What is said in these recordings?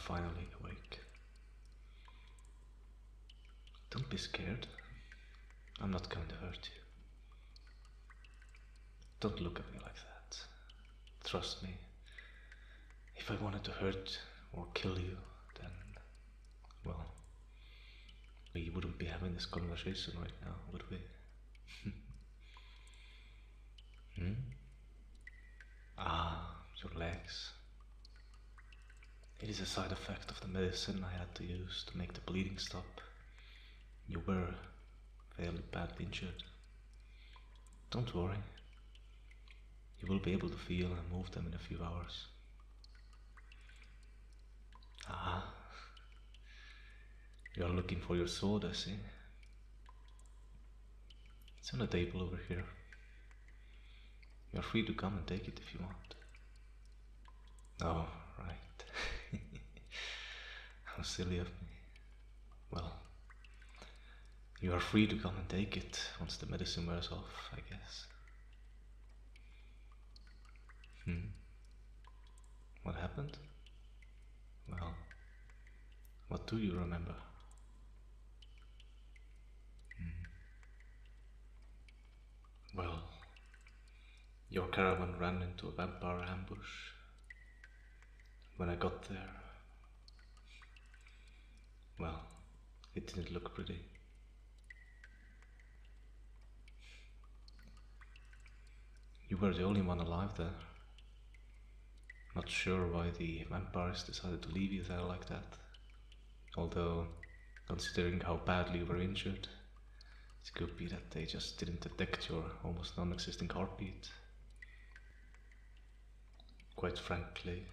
finally awake. Don't be scared. I'm not going to hurt you. Don't look at me like that. Trust me. If I wanted to hurt or kill you, then, well, we wouldn't be having this conversation right now, would we? Hmm? Ah, your legs. It is a side effect of the medicine I had to use to make the bleeding stop. You were fairly badly injured. Don't worry. You will be able to feel and move them in a few hours. Ah, you are looking for your sword, I see. It's on the table over here. You are free to come and take it if you want. Oh, right. How silly of me. Well, you are free to come and take it once the medicine wears off, I guess. What happened? Well, what do you remember? Well, your caravan ran into a vampire ambush. When I got there, well, it didn't look pretty. You were the only one alive there. Not sure why the vampires decided to leave you there like that. Although, considering how badly you were injured, it could be that they just didn't detect your almost non-existing heartbeat. Quite frankly,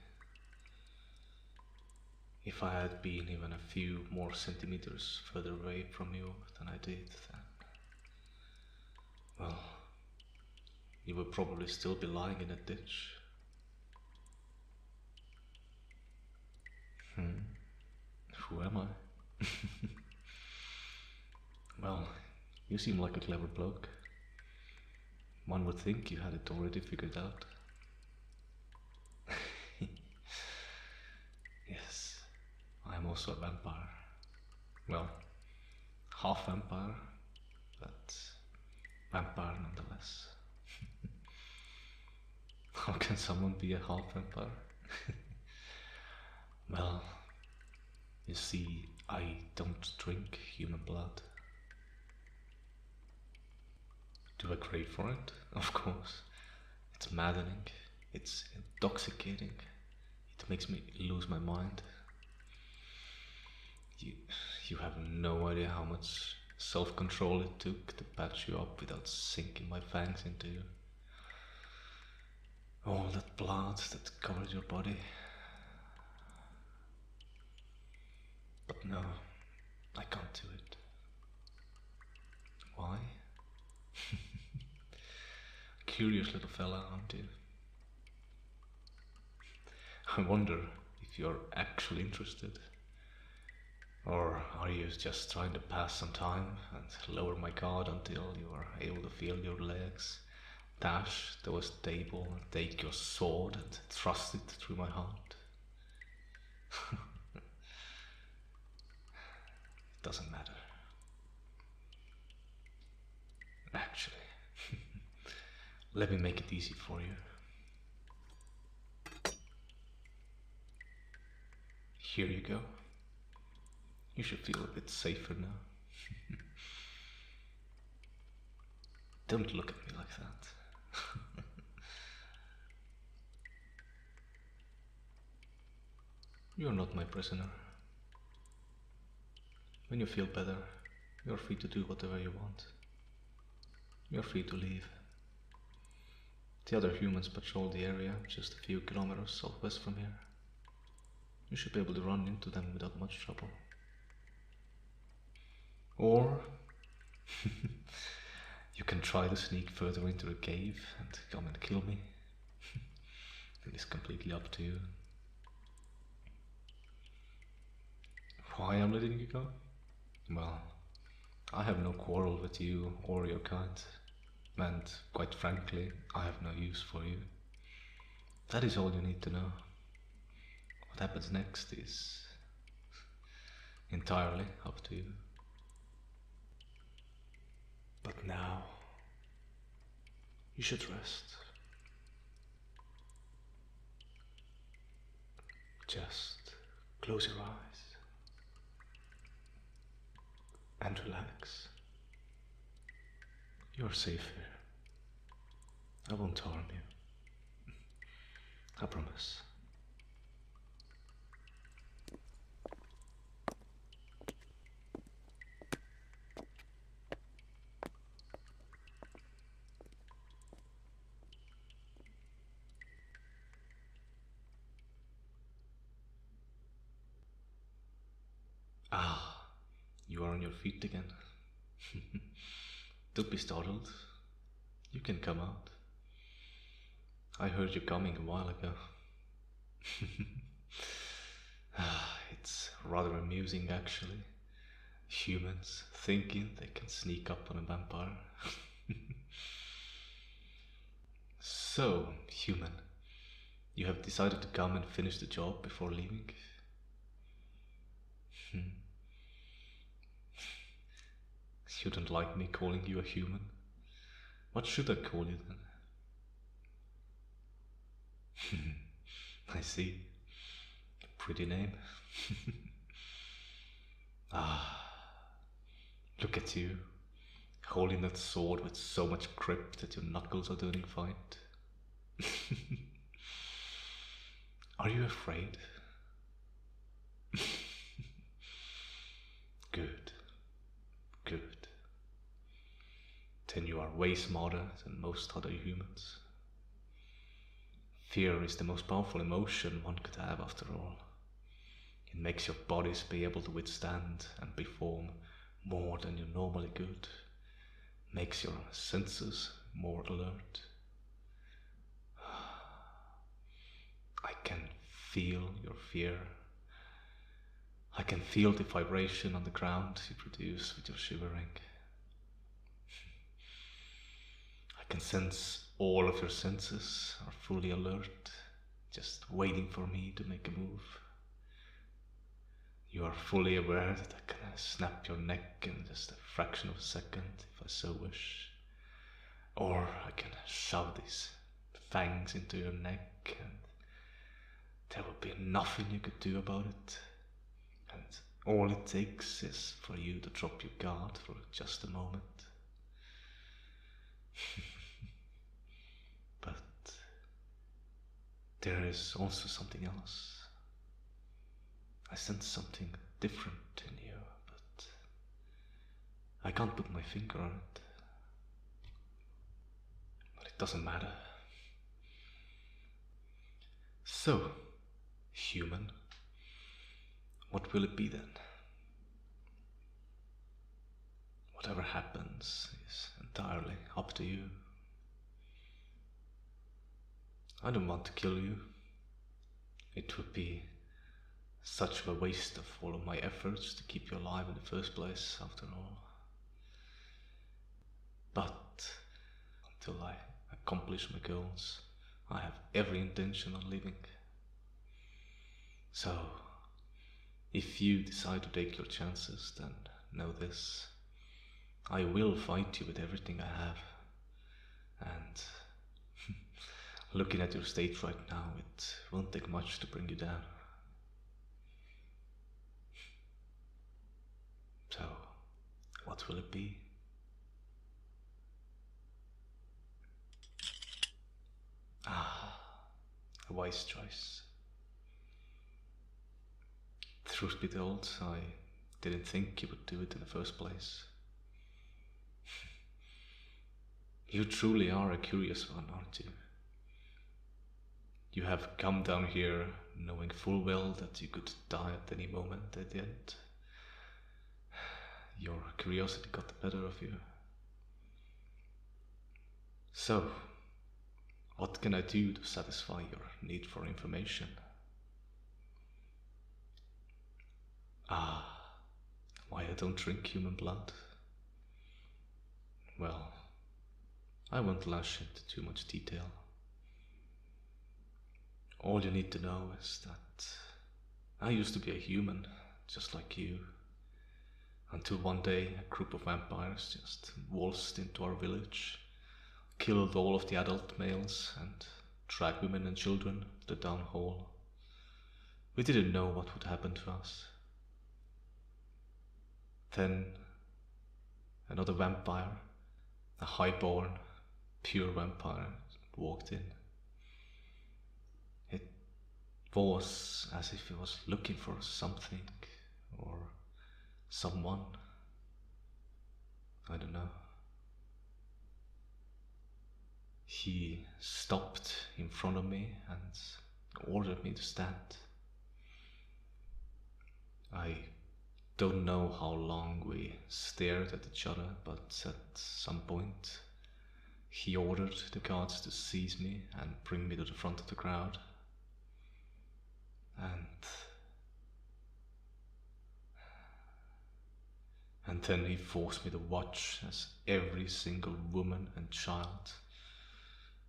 if I had been even a few more centimeters further away from you than I did, then, well, you would probably still be lying in a ditch. Who am I? Well, you seem like a clever bloke. One would think you had it already figured out. Yes, I am also a vampire. Well, half vampire, but vampire nonetheless. How can someone be a half vampire? Well, you see, I don't drink human blood. Do I crave for it? Of course. It's maddening. It's intoxicating. It makes me lose my mind. You have no idea how much self-control it took to patch you up without sinking my fangs into you. All that blood that covered your body. But no, I can't do it. Why? Curious little fella, aren't you? I wonder if you're actually interested. Or are you just trying to pass some time and lower my guard until you are able to feel your legs dash towards the table and take your sword and thrust it through my heart? It doesn't matter. Actually, let me make it easy for you. Here you go. You should feel a bit safer now. Don't look at me like that. You're not my prisoner. When you feel better, you're free to do whatever you want. You're free to leave. The other humans patrol the area just a few kilometers southwest from here. You should be able to run into them without much trouble. Or you can try to sneak further into the cave and come and kill me. It is completely up to you. Why I'm letting you go? Well, I have no quarrel with you or your kind, and quite frankly, I have no use for you. That is all you need to know. What happens next is entirely up to you. But now, you should rest. Just close your eyes and relax. You're safe here. I won't harm you. I promise. Ah, you are on your feet again. Don't be startled. You can come out. I heard you coming a while ago. It's rather amusing, actually. Humans thinking they can sneak up on a vampire. So, human, you have decided to come and finish the job before leaving? You don't like me calling you a human? What should I call you then? I see. Pretty name. Ah, look at you, holding that sword with so much grip that your knuckles are turning white. Are you afraid? Good, good. Then you are way smarter than most other humans. Fear is the most powerful emotion one could have, after all. It makes your bodies be able to withstand and perform more than you normally could. Makes your senses more alert. I can feel your fear. I can feel the vibration on the ground you produce with your shivering. I can sense all of your senses are fully alert, just waiting for me to make a move. You are fully aware that I can snap your neck in just a fraction of a second if I so wish. Or I can shove these fangs into your neck and there will be nothing you could do about it. And all it takes is for you to drop your guard for just a moment. But there is also something else. I sense something different in you, but I can't put my finger on it. But it doesn't matter. So, human, what will it be then? Whatever happens is entirely up to you. I don't want to kill you. It would be such a waste of all of my efforts to keep you alive in the first place, after all. But until I accomplish my goals, I have every intention on living. So, if you decide to take your chances, then know this. I will fight you with everything I have. And looking at your state right now, it won't take much to bring you down. So, what will it be? Ah, a wise choice. Truth be told, I didn't think you would do it in the first place. You truly are a curious one, aren't you? You have come down here knowing full well that you could die at any moment, and yet your curiosity got the better of you. So, what can I do to satisfy your need for information? Ah, why I don't drink human blood? Well, I won't lash into too much detail. All you need to know is that I used to be a human, just like you, until one day a group of vampires just waltzed into our village, killed all of the adult males, and dragged women and children to the town hall. We didn't know what would happen to us. Then another vampire, a high-born, pure vampire, walked in. It was as if it was looking for something or someone. I don't know. He stopped in front of me and ordered me to stand. I don't know how long we stared at each other, but at some point he ordered the guards to seize me and bring me to the front of the crowd. And then he forced me to watch as every single woman and child,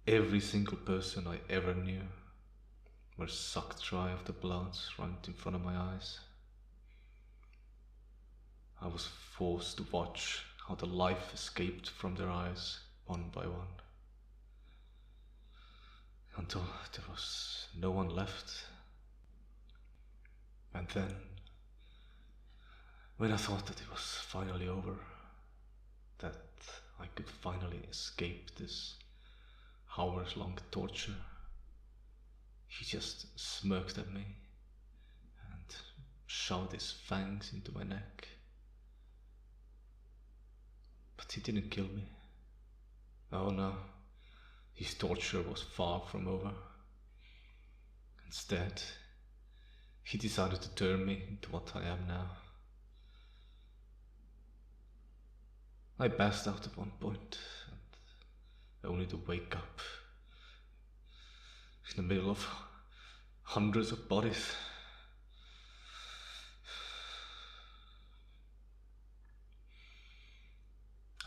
every single person I ever knew, were sucked dry of the blood right in front of my eyes. I was forced to watch how the life escaped from their eyes one by one, until there was no one left. And then, when I thought that it was finally over, that I could finally escape this hours-long torture, he just smirked at me and shoved his fangs into my neck. But he didn't kill me. Oh no, his torture was far from over. Instead, he decided to turn me into what I am now. I passed out at one point, and only to wake up in the middle of hundreds of bodies.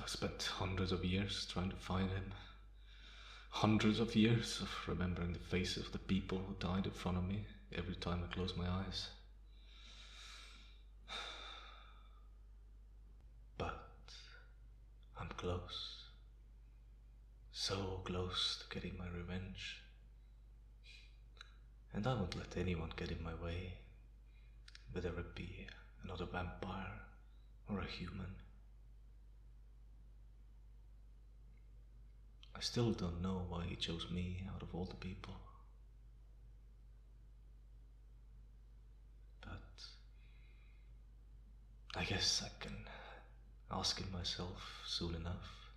I've spent hundreds of years trying to find him. Hundreds of years of remembering the faces of the people who died in front of me every time I close my eyes. But I'm close. So close to getting my revenge. And I won't let anyone get in my way, whether it be another vampire or a human. I still don't know why he chose me out of all the people. But I guess I can ask it myself soon enough,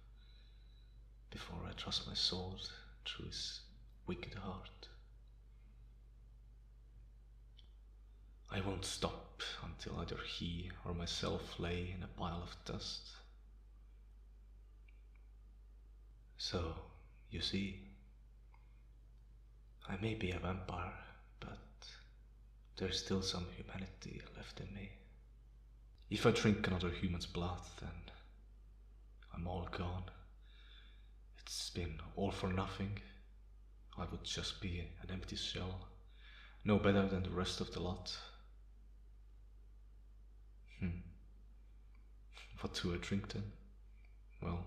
before I thrust my sword through his wicked heart. I won't stop until either he or myself lay in a pile of dust. So, you see, I may be a vampire, but there's still some humanity left in me. If I drink another human's blood, then I'm all gone. It's been all for nothing. I would just be an empty shell, no better than the rest of the lot. What do I drink then? Well,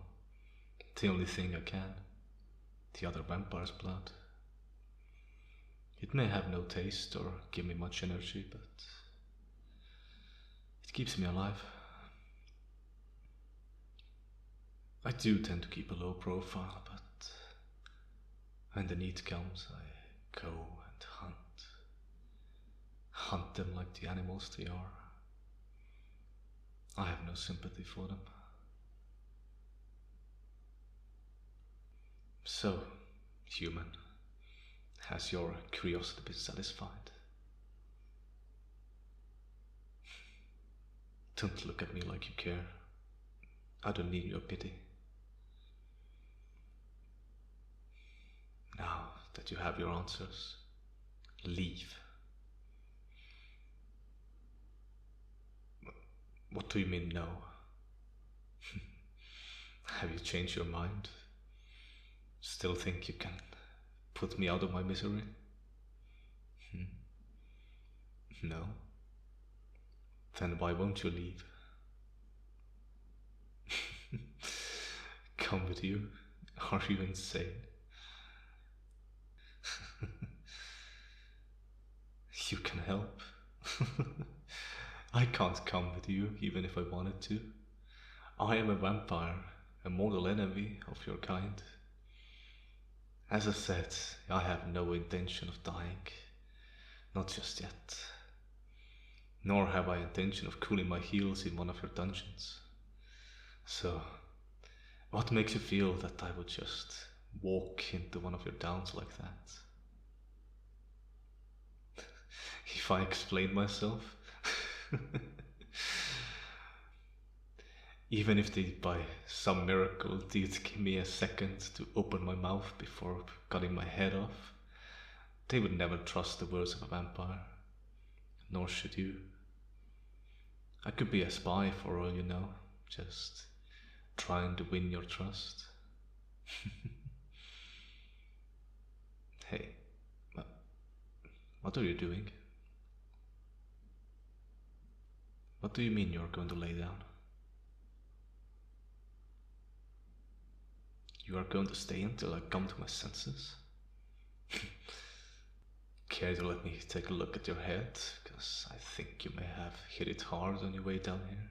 the only thing I can, the other vampire's blood. It may have no taste or give me much energy, but it keeps me alive. I do tend to keep a low profile, but when the need comes, I go and hunt them like the animals they are. I have no sympathy for them. So, human, has your curiosity been satisfied? Don't look at me like you care. I don't need your pity. Now that you have your answers, leave. What do you mean, no? Have you changed your mind? Still think you can put me out of my misery? No? Then why won't you leave? Come with you? Are you insane? You can help. I can't come with you even if I wanted to. I am a vampire, a mortal enemy of your kind. As I said, I have no intention of dying. Not just yet. Nor have I intention of cooling my heels in one of your dungeons. So, what makes you feel that I would just walk into one of your downs like that? If I explain myself? Even if they by some miracle did give me a second to open my mouth before cutting my head off, they would never trust the words of a vampire. Nor should you. I could be a spy for all you know, just trying to win your trust. Hey, what are you doing? What do you mean you're going to lay down? You are going to stay until I come to my senses? Care to let me take a look at your head? Because I think you may have hit it hard on your way down here.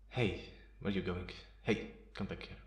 Hey, where are you going? Hey, come back here.